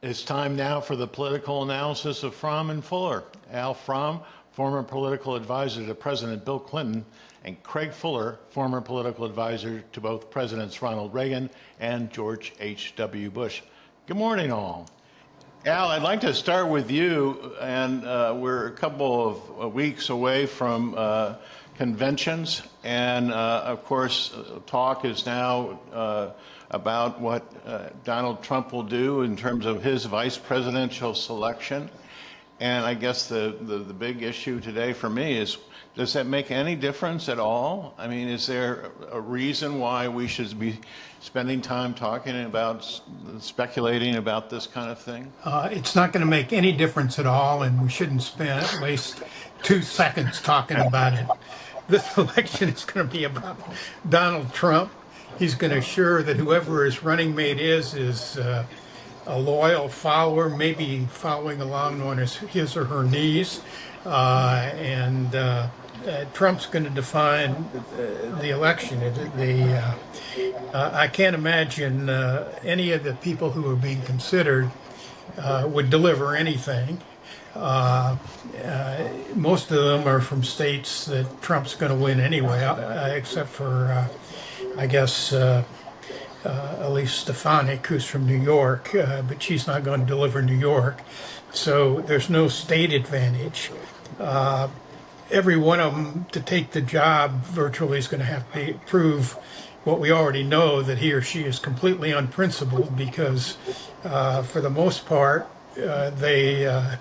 It's time now for the political analysis of Fromm and Fuller. Al Fromm, former political advisor to President Bill Clinton, and Craig Fuller, former political advisor to both Presidents Ronald Reagan and George H.W. Bush. Good morning, all. Al, I'd like to start with you, and we're a couple of weeks away from conventions, and of course, talk is now about what Donald Trump will do in terms of his vice presidential selection. And I guess the big issue today for me is, does that make any difference at all? I mean, is there a reason why we should be spending time talking about, speculating about this kind of thing? It's not going to make any difference at all, and we shouldn't spend at least 2 seconds talking about it. This election is going to be about Donald Trump. He's going to assure that whoever his running mate is a loyal follower, maybe following along on his or her knees. Trump's going to define the election. I can't imagine any of the people who are being considered would deliver anything. Most of them are from states that Trump's going to win anyway, except for, I guess, Elise Stefanik, who's from New York, but she's not going to deliver New York. So there's no state advantage. Every one of them to take the job virtually is going to have to prove what we already know, that he or she is completely unprincipled, because for the most part, they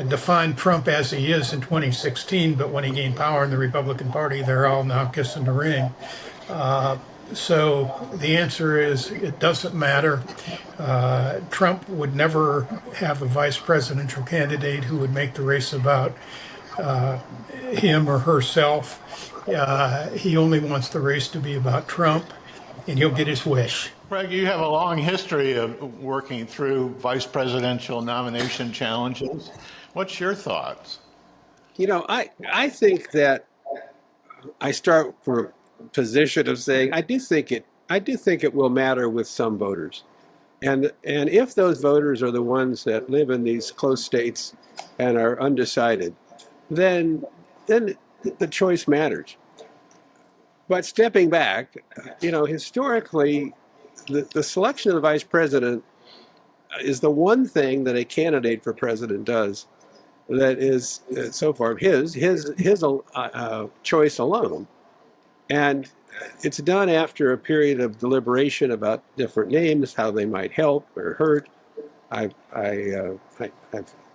defined Trump as he is in 2016, but when he gained power in the Republican Party, they're all now kissing the ring. So the answer is, it doesn't matter. Trump would never have a vice presidential candidate who would make the race about him or herself. He only wants the race to be about Trump, and he'll get his wish. Craig, you have a long history of working through vice presidential nomination challenges. What's your thoughts? You know, I think that I start from a position of saying I do think it will matter with some voters, and if those voters are the ones that live in these close states and are undecided, then the choice matters. But stepping back, you know, historically, the selection of the vice president is the one thing that a candidate for president does that is so far his choice alone, and it's done after a period of deliberation about different names, how they might help or hurt. I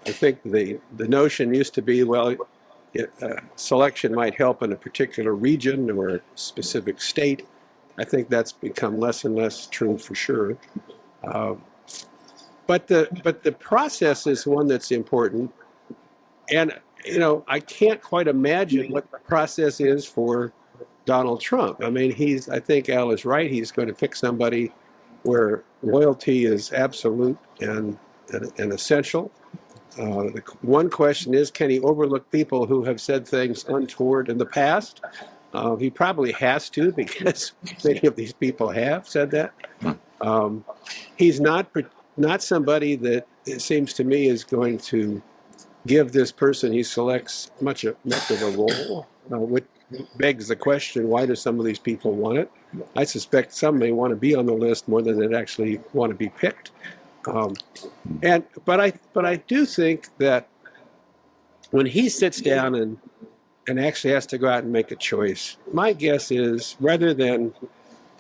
think the notion used to be, well, selection might help in a particular region or a specific state. I think that's become less and less true for sure. But the process is one that's important. And, you know, I can't quite imagine what the process is for Donald Trump. I mean, I think Al is right. He's going to pick somebody where loyalty is absolute and essential. The one question is, can he overlook people who have said things untoward in the past? He probably has to, because many of these people have said that. He's not somebody that, it seems to me, is going to give this person he selects much of a role, which begs the question, why do some of these people want it? I suspect some may want to be on the list more than they'd actually want to be picked. But I do think that when he sits down and actually has to go out and make a choice, my guess is, rather than,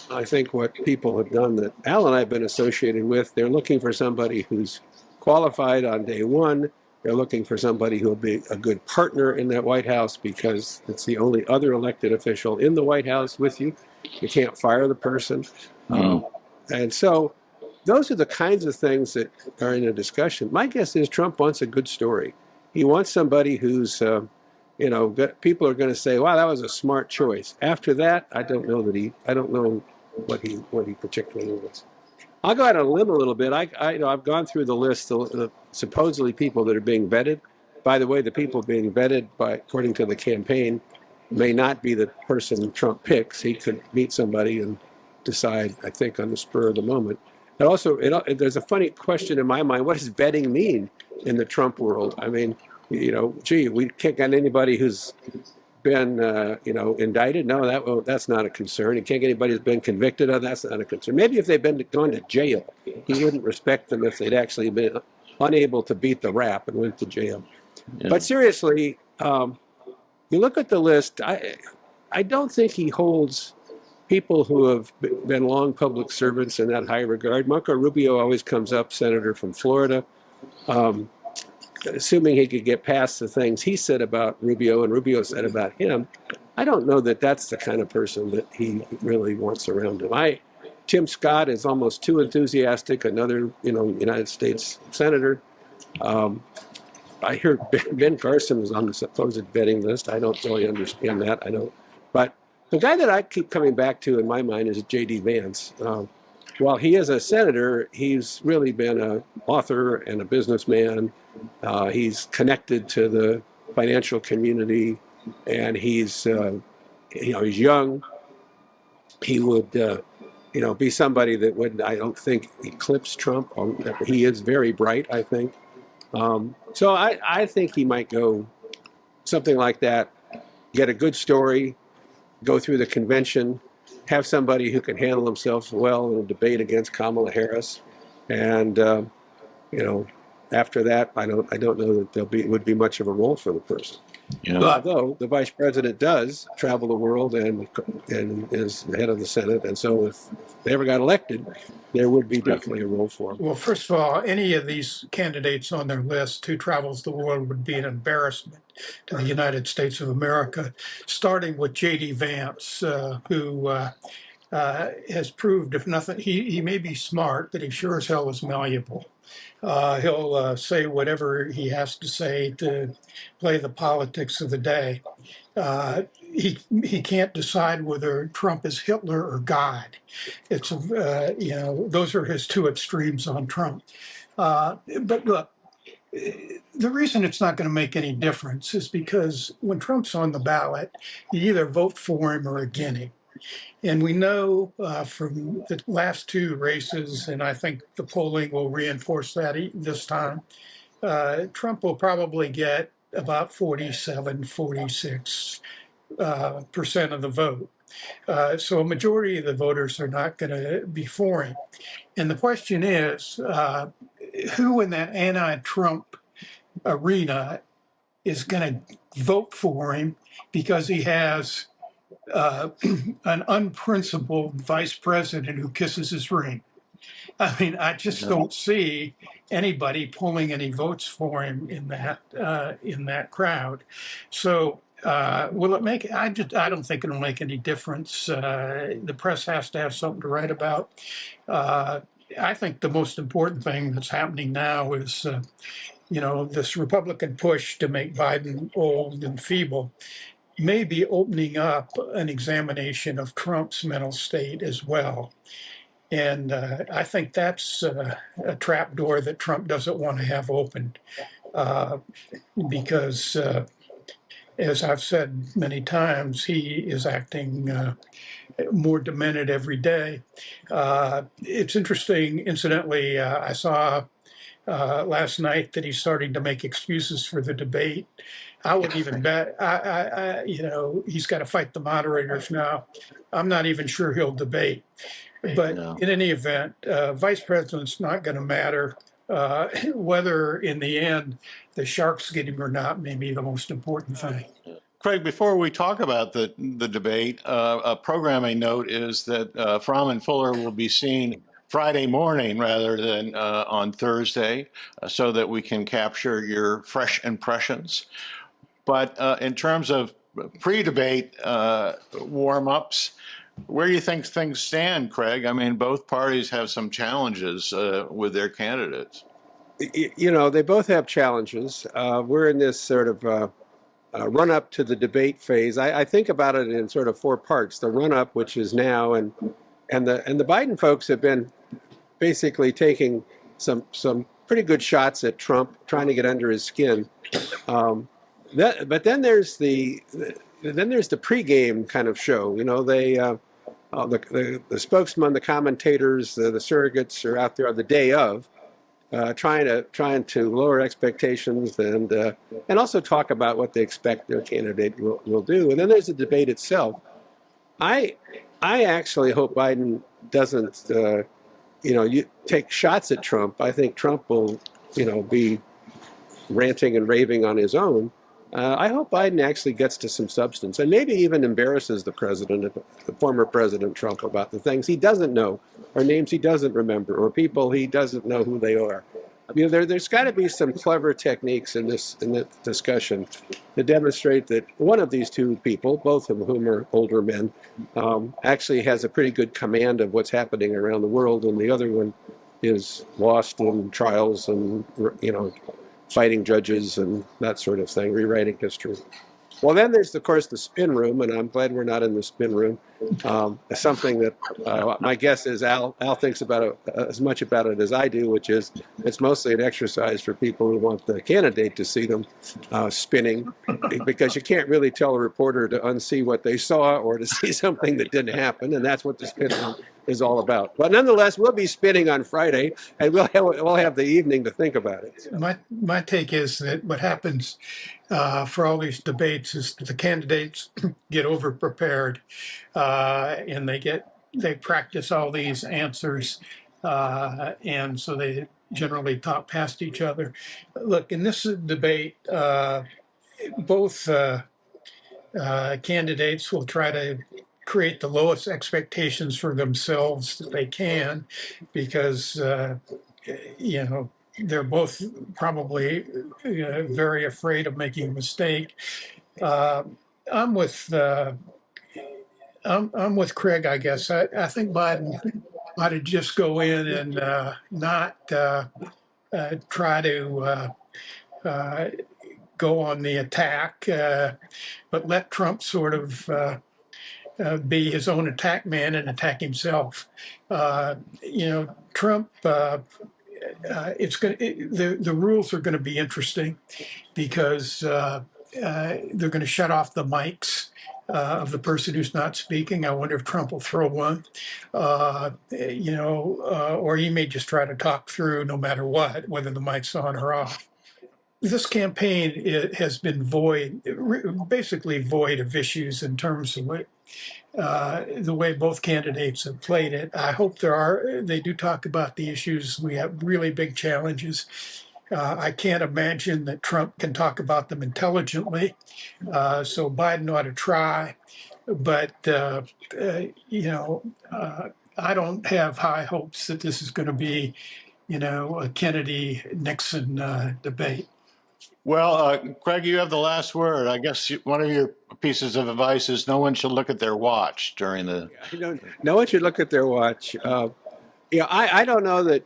I think, what people have done that Al and I have been associated with, they're looking for somebody who's qualified on day one. They're looking for somebody who will be a good partner in that White House, because it's the only other elected official in the White House with you. You can't fire the person. And so those are the kinds of things that are in a discussion. My guess is Trump wants a good story. He wants somebody who's, people are going to say, wow, that was a smart choice. After that, I don't know what he particularly was. I'll go out on a limb a little bit. I've gone through the list of supposedly people that are being vetted. By the way, the people being vetted, according to the campaign, may not be the person Trump picks. He could meet somebody and decide, I think, on the spur of the moment. there's a funny question in my mind. What does vetting mean in the Trump world? I mean, gee, we can't get anybody who's been, indicted. No, that's not a concern. You can't get anybody who's been convicted of. That's not a concern. Maybe if they've been gone to jail, he wouldn't respect them if they'd actually been unable to beat the rap and went to jail. Yeah. But seriously, you look at the list. I don't think he holds people who have been long public servants in that high regard. Marco Rubio always comes up, senator from Florida. Assuming he could get past the things he said about Rubio and Rubio said about him, I don't know that that's the kind of person that he really wants around him. Tim Scott is almost too enthusiastic, another United States senator. I hear Ben Carson is on the supposed vetting list. I don't really understand that. But the guy that I keep coming back to in my mind is J.D. Vance. While he is a senator, he's really been an author and a businessman. He's connected to the financial community, and he's young. He would be somebody that would, I don't think, eclipse Trump. He is very bright, I think. So I think he might go something like that, get a good story, go through the convention, have somebody who can handle himself well in a debate against Kamala Harris, and after that, I don't know that would be much of a role for the person. Yeah. Although the vice president does travel the world and is the head of the Senate, and so if they ever got elected, there would be definitely a role for him. Well, first of all, any of these candidates on their list who travels the world would be an embarrassment to the United States of America, starting with J.D. Vance, who has proved, if nothing, he may be smart, but he sure as hell is malleable. He'll say whatever he has to say to play the politics of the day. He can't decide whether Trump is Hitler or God. It's those are his two extremes on Trump. But look, the reason it's not going to make any difference is because when Trump's on the ballot, you either vote for him or against him. And we know from the last two races, and I think the polling will reinforce that this time, Trump will probably get about 47, 46% of the vote. So a majority of the voters are not going to be for him. And the question is, who in that anti-Trump arena is going to vote for him because he has an unprincipled vice president who kisses his ring? I mean, I just don't see anybody pulling any votes for him in that crowd. So will it make? I don't think it'll make any difference. The press has to have something to write about. I think the most important thing that's happening now is, this Republican push to make Biden old and feeble may be opening up an examination of Trump's mental state as well. And I think that's a trapdoor that Trump doesn't want to have opened because, as I've said many times, he is acting more demented every day. It's interesting, incidentally, I saw last night that he's starting to make excuses for the debate. I wouldn't even bet. He's got to fight the moderators now. I'm not even sure he'll debate. But in any event, vice president's not going to matter. Whether in the end the Sharks get him or not may be the most important thing. Craig, before we talk about the debate, a programming note is that Fromm and Fuller will be seen Friday morning rather than on Thursday, so that we can capture your fresh impressions. But in terms of pre-debate warm-ups, where do you think things stand, Craig? I mean, both parties have some challenges with their candidates. They both have challenges. We're in this sort of run-up to the debate phase. I think about it in sort of four parts: the run-up, which is now, and the Biden folks have been basically taking some pretty good shots at Trump, trying to get under his skin. But then there's the pregame kind of show. the spokesman, the commentators, the surrogates are out there on the day of, trying to lower expectations and also talk about what they expect their candidate will do. And then there's the debate itself. I actually hope Biden doesn't you take shots at Trump. I think Trump will be ranting and raving on his own. I hope Biden actually gets to some substance and maybe even embarrasses the former President Trump, about the things he doesn't know, or names he doesn't remember, or people he doesn't know who they are. I mean, there's got to be some clever techniques in this discussion to demonstrate that one of these two people, both of whom are older men, actually has a pretty good command of what's happening around the world, and the other one is lost in trials and fighting judges and that sort of thing, rewriting history. Well, then there's, of course, the spin room, and I'm glad we're not in the spin room. Something that my guess is Al thinks about it as much about it as I do, which is it's mostly an exercise for people who want the candidate to see them spinning, because you can't really tell a reporter to unsee what they saw or to see something that didn't happen, and that's what the spin room is all about. But nonetheless, we'll be spinning on Friday, and we'll have the evening to think about it. My take is that what happens for all these debates is the candidates get over prepared, and they practice all these answers, and so they generally talk past each other. Look, in this debate, both candidates will try to create the lowest expectations for themselves that they can, because they're both probably very afraid of making a mistake. I'm with I'm with Craig, I guess. I think Biden ought to just go in and not try to go on the attack, but let Trump sort of be his own attack man and attack himself. Trump. The rules are going to be interesting, because they're going to shut off the mics of the person who's not speaking. I wonder if Trump will throw one, or he may just try to talk through no matter what, whether the mic's on or off. This campaign has been basically void of issues in terms of the way both candidates have played it. I hope they do talk about the issues. We have really big challenges. I can't imagine that Trump can talk about them intelligently. So Biden ought to try, but I don't have high hopes that this is going to be, a Kennedy-Nixon debate. Well, Craig, you have the last word. I guess one of your pieces of advice is no one should look at their watch during the. No one should look at their watch. I don't know that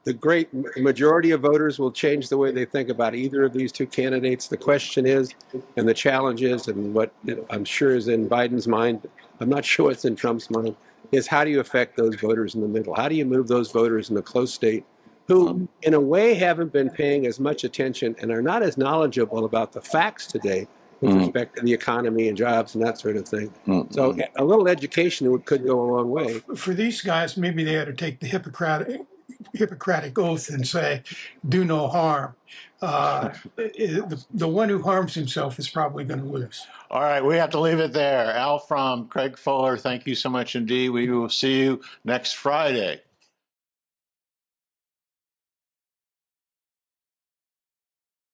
the great majority of voters will change the way they think about either of these two candidates. The question is, and the challenge is, and what I'm sure is in Biden's mind, I'm not sure what's in Trump's mind, is how do you affect those voters in the middle? How do you move those voters in the close state who, in a way, haven't been paying as much attention and are not as knowledgeable about the facts today with respect to the economy and jobs and that sort of thing. So a little education could go a long way. For these guys, maybe they ought to take the Hippocratic oath and say, do no harm. The one who harms himself is probably going to lose. All right, we have to leave it there. Al Fromm, Craig Fuller, thank you so much indeed. We will see you next Friday.